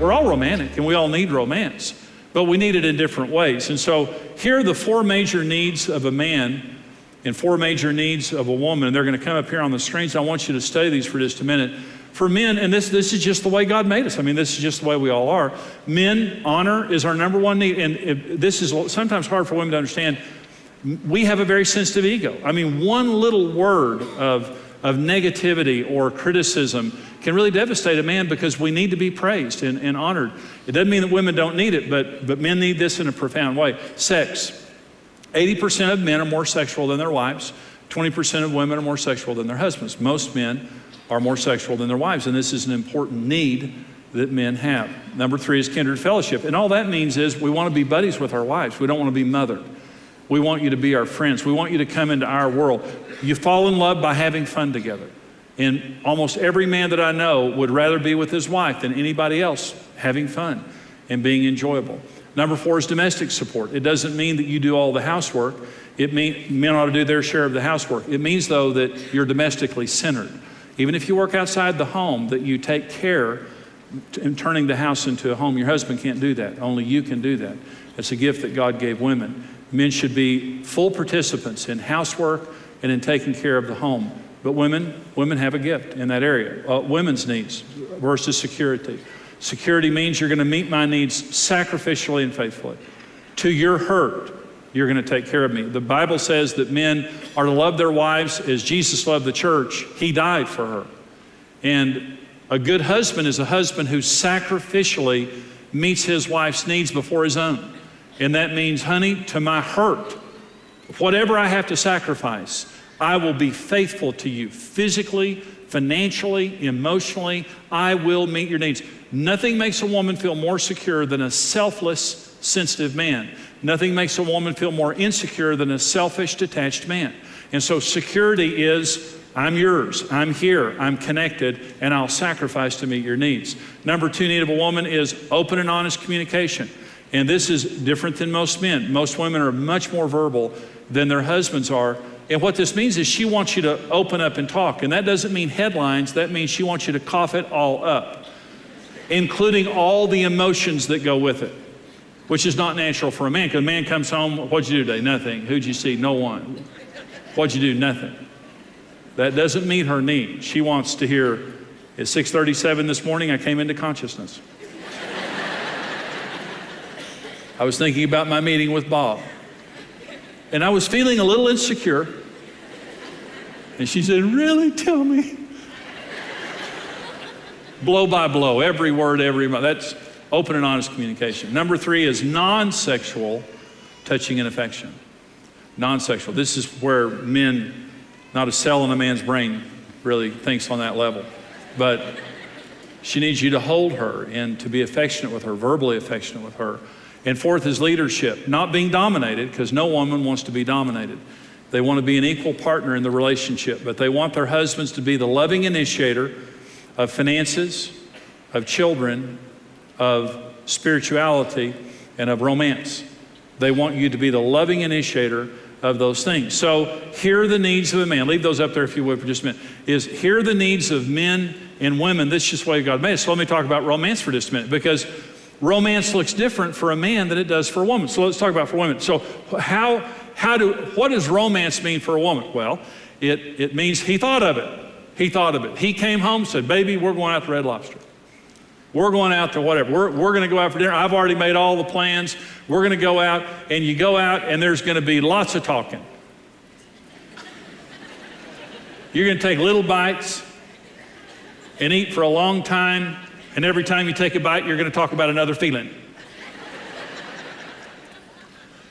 We're all romantic, and we all need romance, but we need it in different ways. And so here are the 4 major needs of a man and 4 major needs of a woman. And they're going to come up here on the screens. I want you to study these for just a minute. For men, and this is just the way God made us. I mean, this is just the way we all are. Men, honor is our number 1 need. And this is sometimes hard for women to understand. We have a very sensitive ego. I mean, one little word of negativity or criticism can really devastate a man, because we need to be praised and honored. It doesn't mean that women don't need it, but men need this in a profound way. Sex. 80% of men are more sexual than their wives. 20% of women are more sexual than their husbands. Most men are more sexual than their wives, and this is an important need that men have. Number 3 is kindred fellowship. And all that means is we want to be buddies with our wives. We don't want to be mothered. We want you to be our friends. We want you to come into our world. You fall in love by having fun together. And almost every man that I know would rather be with his wife than anybody else having fun and being enjoyable. Number 4 is domestic support. It doesn't mean that you do all the housework. It means men ought to do their share of the housework. It means, though, that you're domestically centered. Even if you work outside the home, that you take care in turning the house into a home. Your husband can't do that. Only you can do that. It's a gift that God gave women. Men should be full participants in housework and in taking care of the home. But women have a gift in that area. Women's needs versus security. Security means you're going to meet my needs sacrificially and faithfully. To your hurt, you're going to take care of me. The Bible says that men are to love their wives as Jesus loved the church. He died for her. And a good husband is a husband who sacrificially meets his wife's needs before his own. And that means, honey, to my hurt, whatever I have to sacrifice, I will be faithful to you physically, financially, emotionally. I will meet your needs. Nothing makes a woman feel more secure than a selfless, sensitive man. Nothing makes a woman feel more insecure than a selfish, detached man. And so security is, I'm yours, I'm here, I'm connected, and I'll sacrifice to meet your needs. Number 2 need of a woman is open and honest communication. And this is different than most men. Most women are much more verbal than their husbands are. And what this means is she wants you to open up and talk. And that doesn't mean headlines. That means she wants you to cough it all up, including all the emotions that go with it, which is not natural for a man. Because a man comes home, what'd you do today? Nothing. Who'd you see? No one. What'd you do? Nothing. That doesn't meet her need. She wants to hear, at 6:37 this morning, I came into consciousness. I was thinking about my meeting with Bob. And I was feeling a little insecure. And she said, really? Tell me. Blow by blow, every word, that's open and honest communication. Number 3 is non-sexual touching and affection. Non-sexual. This is where men, not a cell in a man's brain really thinks on that level. But she needs you to hold her and to be affectionate with her, verbally affectionate with her. And 4th is leadership, not being dominated, because no woman wants to be dominated. They want to be an equal partner in the relationship, but they want their husbands to be the loving initiator of finances, of children, of spirituality, and of romance. They want you to be the loving initiator of those things. So here are the needs of a man. Leave those up there if you would for just a minute. Here are the needs of men and women. This is just the way God made it. So let me talk about romance for just a minute, because romance looks different for a man than it does for a woman. So let's talk about for women. So what does romance mean for a woman? Well, it means he thought of it. He thought of it. He came home and said, baby, we're going out to Red Lobster. We're going out to whatever. We're going to go out for dinner. I've already made all the plans. We're going to go out, and you go out, and there's going to be lots of talking. You're going to take little bites and eat for a long time. And every time you take a bite, you're going to talk about another feeling.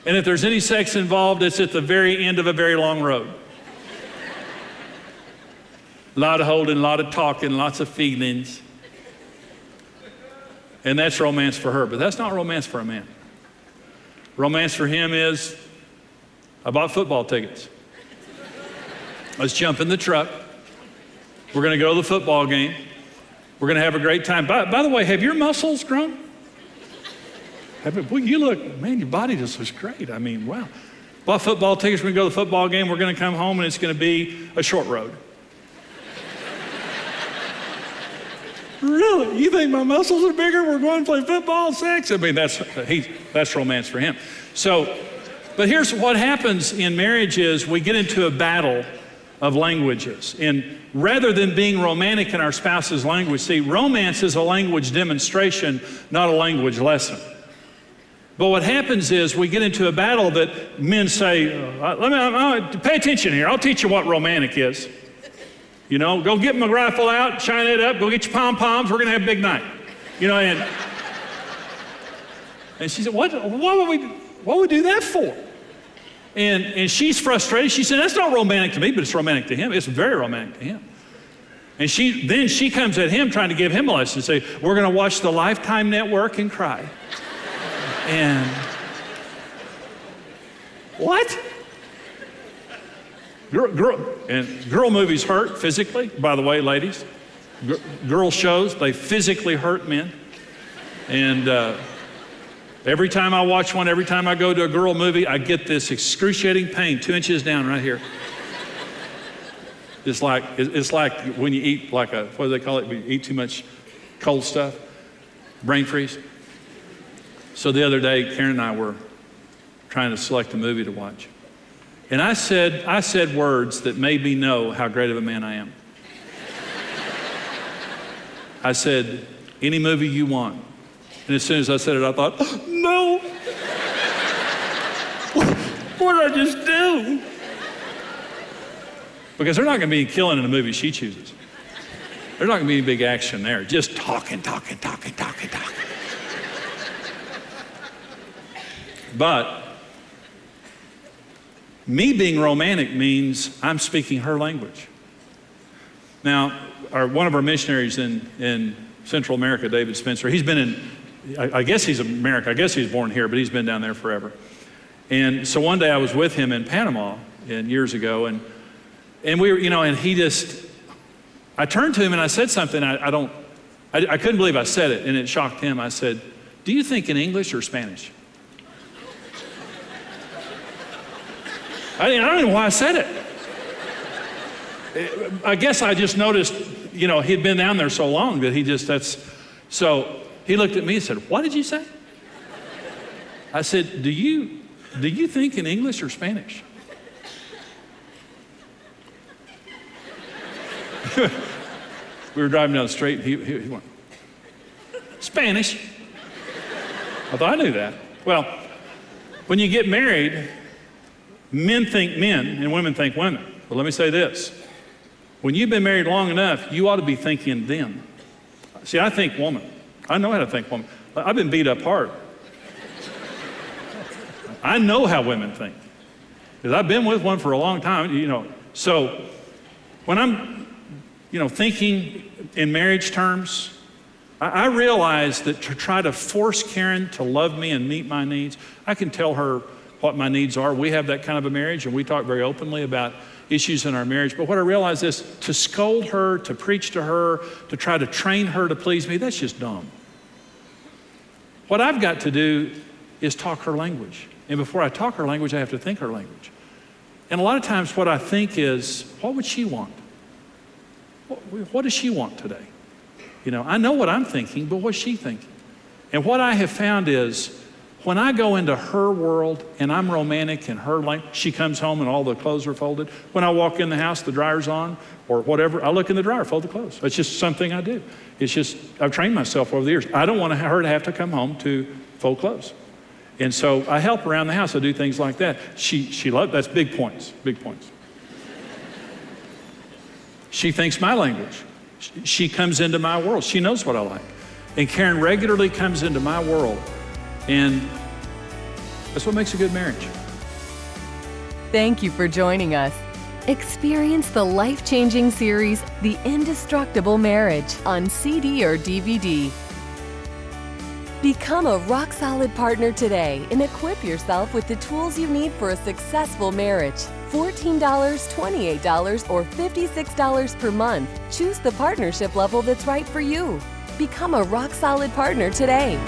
And if there's any sex involved, it's at the very end of a very long road. A lot of holding, a lot of talking, lots of feelings. And that's romance for her, but that's not romance for a man. Romance for him is, I bought football tickets. Let's jump in the truck. We're going to go to the football game. We're going to have a great time. By the way, have your muscles grown? Well, you look, man, your body just looks great. I mean, wow. Bought football tickets. We're going to go to the football game. We're going to come home, and it's going to be a short road. really? You think my muscles are bigger? We're going to play football, sex? I mean, that's romance for him. So, but here's what happens in marriage is we get into a battle of languages. And rather than being romantic in our spouse's language, see, romance is a language demonstration, not a language lesson. But what happens is we get into a battle that men say, pay attention here, I'll teach you what romantic is. You know, go get my rifle out, shine it up, go get your pom-poms, we're gonna have a big night. You know, and she said, what would we do that for? And she's frustrated. She said, that's not romantic to me, but it's romantic to him. It's very romantic to him. And then she comes at him trying to give him a lesson, say, we're gonna watch the Lifetime Network and cry. And what? Girl movies hurt physically, by the way, ladies. Girl shows, they physically hurt men. And every time I watch one, every time I go to a girl movie, I get this excruciating pain 2 inches down right here. It's like when you eat what do they call it? When you eat too much cold stuff, brain freeze. So the other day, Karen and I were trying to select a movie to watch. And I said words that made me know how great of a man I am. I said, any movie you want. And as soon as I said it, I thought, oh, no. What did I just do? Because there's not going to be any killing in the movie she chooses. There's not going to be any big action there. Just talking. But me being romantic means I'm speaking her language. Now, one of our missionaries in Central America, David Spencer, he's been in, I guess he's American, I guess he was born here, but he's been down there forever. And so one day I was with him in Panama years ago, and we were, and he just, I turned to him and I said something, I couldn't believe I said it, and it shocked him. I said, do you think in English or Spanish? I don't know why I said it. I guess I just noticed, he'd been down there so long that so he looked at me and said, what did you say? I said, do you think in English or Spanish? We were driving down the street and he went, Spanish. I thought I knew that. Well, when you get married, men think men and women think women. But let me say this. When you've been married long enough, you ought to be thinking them. See, I think woman. I know how to think woman. I've been beat up hard. I know how women think. Because I've been with one for a long time, So when I'm, thinking in marriage terms, I realize that to try to force Karen to love me and meet my needs, I can tell her what my needs are. We have that kind of a marriage, and we talk very openly about issues in our marriage. But what I realize is to scold her, to preach to her, to try to train her to please me, that's just dumb. What I've got to do is talk her language. And before I talk her language, I have to think her language. And a lot of times what I think is, what would she want? What does she want today? I know what I'm thinking, but what's she thinking? And what I have found is, when I go into her world and I'm romantic in her language, she comes home and all the clothes are folded. When I walk in the house, the dryer's on or whatever, I look in the dryer, fold the clothes. It's just something I do. It's just, I've trained myself over the years. I don't want her to have to come home to fold clothes. And so I help around the house. I do things like that. She loves, that's big points. She thinks my language. She comes into my world. She knows what I like. And Karen regularly comes into my world. And that's what makes a good marriage. Thank you for joining us. Experience the life-changing series, The Indestructible Marriage, on CD or DVD. Become a rock-solid partner today and equip yourself with the tools you need for a successful marriage. $14, $28, or $56 per month. Choose the partnership level that's right for you. Become a rock-solid partner today.